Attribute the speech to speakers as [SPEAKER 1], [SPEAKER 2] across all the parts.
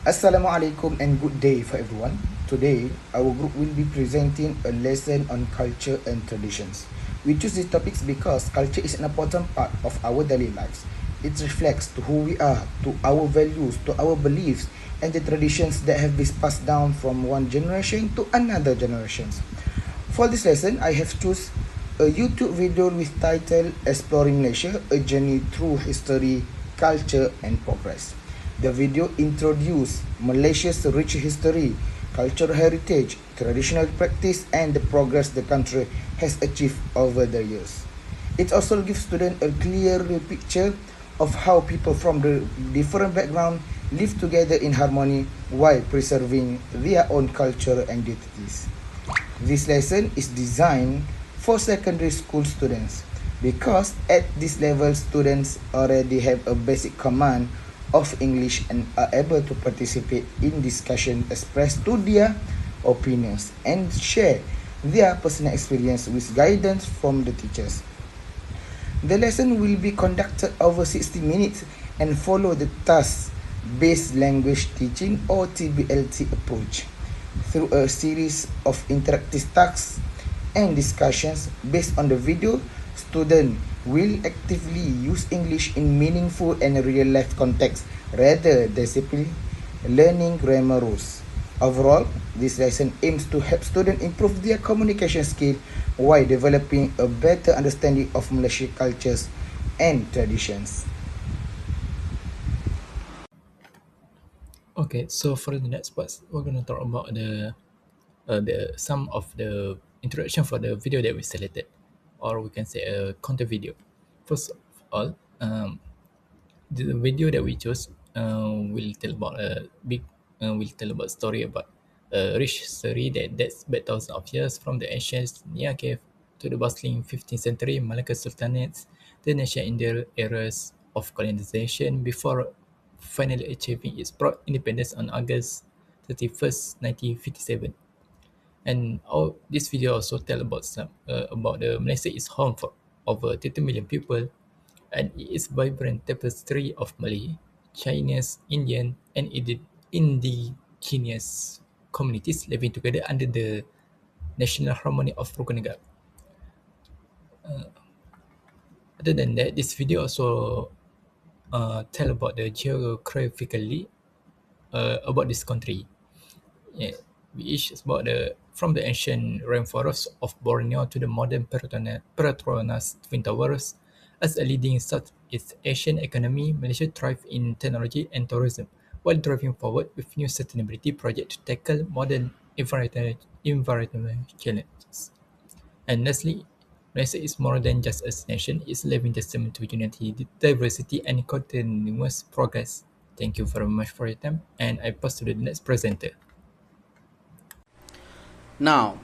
[SPEAKER 1] Assalamualaikum and good day for everyone. Today, our group will be presenting a lesson on culture and traditions. We choose these topics because culture is an important part of our daily lives. It reflects to who we are, to our values, to our beliefs, and the traditions that have been passed down from one generation to another generations. For this lesson, I have choose a YouTube video with title Exploring Malaysia, a journey through history, culture and progress. The video introduces Malaysia's rich history, cultural heritage, traditional practice and the progress the country has achieved over the years. It also gives students a clear picture of how people from the different background live together in harmony while preserving their own culture and identities. This lesson is designed for secondary school students because at this level students already have a basic command of English and are able to participate in discussion, express to their opinions and share their personal experience with guidance from the teachers. The lesson will be conducted over 60 minutes and follow the task-based language teaching or TBLT approach through a series of interactive tasks and discussions based on the video. Students will actively use English in meaningful and real-life context rather than simply learning grammar rules. Overall, this lesson aims to help students improve their communication skill while developing a better understanding of Malaysian cultures and traditions.
[SPEAKER 2] Okay, so for the next part, we're gonna talk about the some of the introduction for the video that we selected, or we can say a counter video. First of all, the video that we chose will tell about a big will tell about story about a rich history that dates back thousands of years from the ancient Nia cave to the bustling 15th century Malacca sultanates, the nation in the eras of colonization before finally achieving its broad independence on August 31st, 1957. And this video also tell about about the Malaysia is home for over 30 million people, and it is vibrant tapestry of Malay, Chinese, Indian, and indigenous communities living together under the national harmony of Rukun Negara. Other than that, this video also tell about the geographically about this country. Yeah, which is about the from the ancient rainforests of Borneo to the modern Petronas Twin Towers. As a leading Southeast Asian economy, Malaysia thrives in technology and tourism, while driving forward with new sustainability projects to tackle modern environmental challenges. And lastly, Malaysia is more than just a nation; it's a living testament to unity, diversity, and continuous progress. Thank you very much for your time, and I pass to the next presenter.
[SPEAKER 3] Now,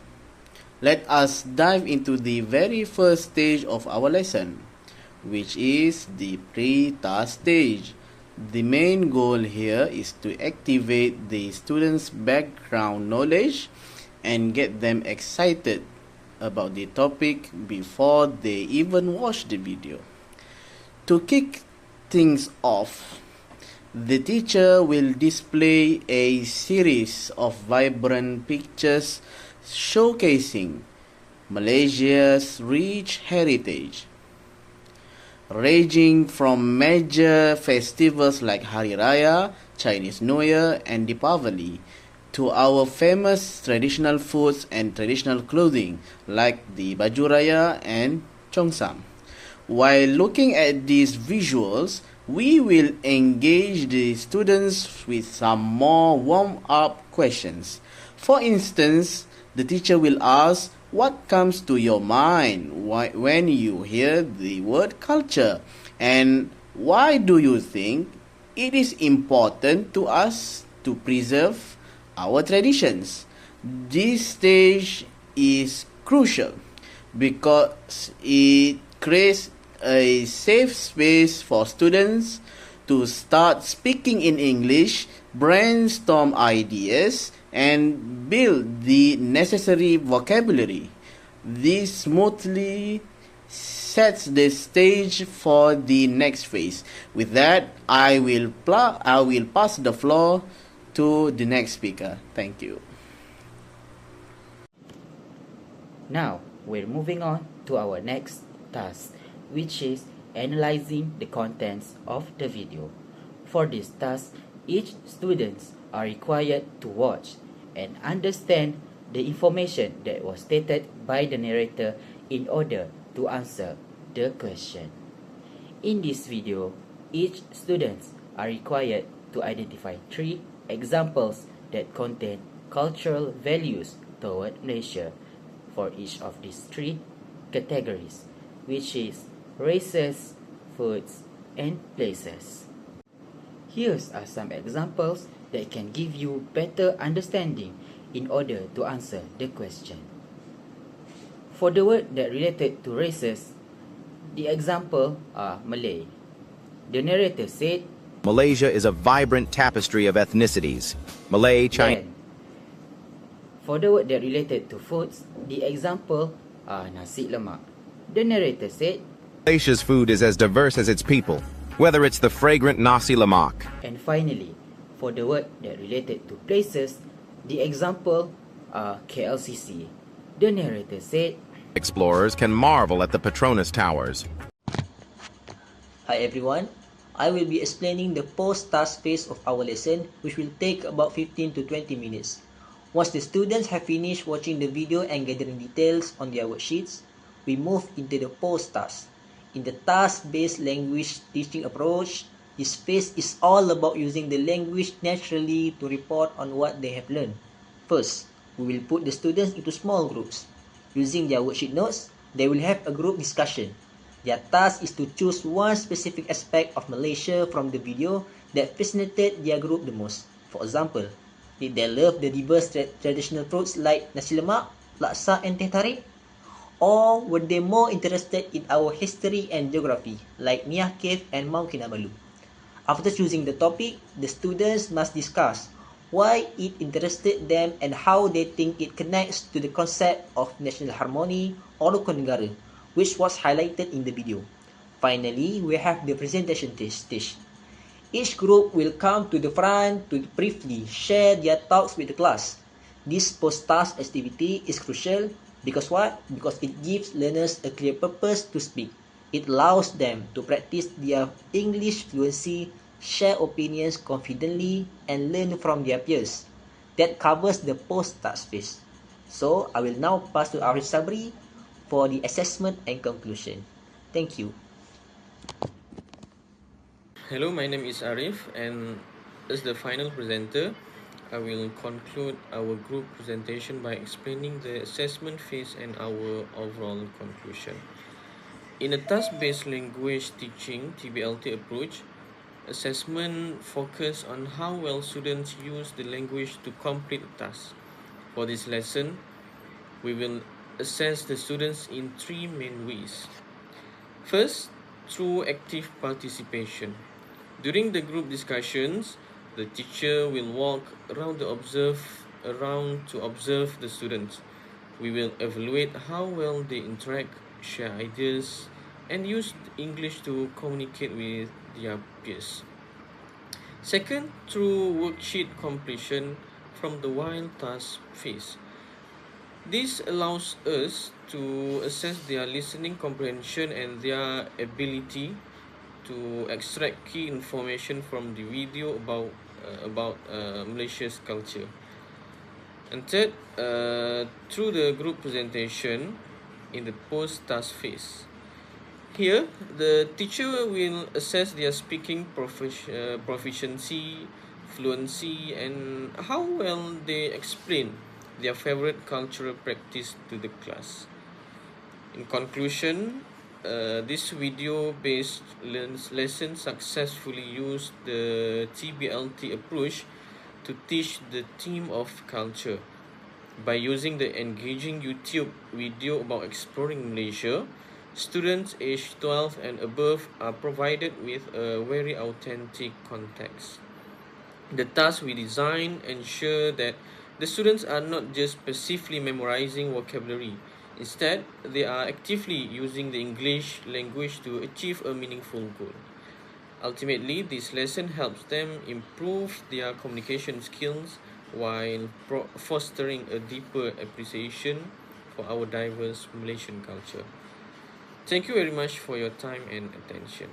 [SPEAKER 3] let us dive into the very first stage of our lesson, which is the pre-task stage. The main goal here is to activate the students' background knowledge and get them excited about the topic before they even watch the video. To kick things off, the teacher will display a series of vibrant pictures showcasing Malaysia's rich heritage, ranging from major festivals like Hari Raya, Chinese New Year, and Deepavali, to our famous traditional foods and traditional clothing like the Baju Raya and Chongsam. While looking at these visuals, we will engage the students with some more warm-up questions. For instance, the teacher will ask, what comes to your mind when you hear the word culture? And why do you think it is important to us to preserve our traditions? This stage is crucial because it creates a safe space for students to start speaking in English, brainstorm ideas, and build the necessary vocabulary. This smoothly sets the stage for the next phase. With that, I will pass the floor to the next speaker. Thank you.
[SPEAKER 4] Now, we're moving on to our next task, which is analyzing the contents of the video. For this task, each students are required to watch and understand the information that was stated by the narrator in order to answer the question. In this video, each students are required to identify 3 examples that contain cultural values toward Malaysia for each of these 3 categories, which is races, foods, and places. Here are some examples that can give you better understanding in order to answer the question. For the word that related to races, the example are Malay. The narrator said,
[SPEAKER 5] Malaysia is a vibrant tapestry of ethnicities. Malay, Chinese.
[SPEAKER 4] then. For the word that related to foods, the example are nasi lemak. The narrator said,
[SPEAKER 5] Malaysia's food is as diverse as its people, whether it's the fragrant nasi lemak.
[SPEAKER 4] and finally, for the word that related to places, the example are KLCC. The narrator said,
[SPEAKER 5] Explorers can marvel at the Petronas Towers.
[SPEAKER 6] Hi everyone, I will be explaining the post-task phase of our lesson, which will take about 15 to 20 minutes. Once the students have finished watching the video and gathering details on their worksheets, we move into the post-task. In the task-based language teaching approach, this phase is all about using the language naturally to report on what they have learned. First, we will put the students into small groups. Using their worksheet notes, they will have a group discussion. Their task is to choose one specific aspect of Malaysia from the video that fascinated their group the most. For example, did they love the diverse traditional fruits like nasi lemak, laksa and teh tarik? Or were they more interested in our history and geography like Niah Cave and Mount Kinabalu? After choosing the topic, the students must discuss why it interested them and how they think it connects to the concept of national harmony or rukun negara, which was highlighted in the video. Finally, we have the presentation stage. Each group will come to the front to briefly share their thoughts with the class. This post-task activity is crucial because what? Because it gives learners a clear purpose to speak. It allows them to practice their English fluency, share opinions confidently, and learn from their peers. That covers the post-task phase. So, I will now pass to Arif Sabri for the assessment and conclusion. Thank you.
[SPEAKER 7] Hello, my name is Arif, and as the final presenter, I will conclude our group presentation by explaining the assessment phase and our overall conclusion. In a task-based language teaching (TBLT) approach, assessment focus on how well students use the language to complete a task. For this lesson, we will assess the students in 3 main ways. First, through active participation. During the group discussions, the teacher will walk around to observe the students. We will evaluate how well they interact, share ideas, and use English to communicate with their peers. Second, through worksheet completion from the while task phase. This allows us to assess their listening comprehension and their ability to extract key information from the video about Malaysia's culture. And third, through the group presentation in the post-task phase. Here, the teacher will assess their speaking proficiency, fluency, and how well they explain their favorite cultural practice to the class. In conclusion, this video-based lesson successfully used the TBLT approach to teach the theme of culture. By using the engaging YouTube video about exploring Malaysia, students aged 12 and above are provided with a very authentic context. The tasks we design ensure that the students are not just passively memorizing vocabulary. Instead, they are actively using the English language to achieve a meaningful goal. Ultimately, this lesson helps them improve their communication skills while fostering a deeper appreciation for our diverse Malaysian culture. Thank you very much for your time and attention.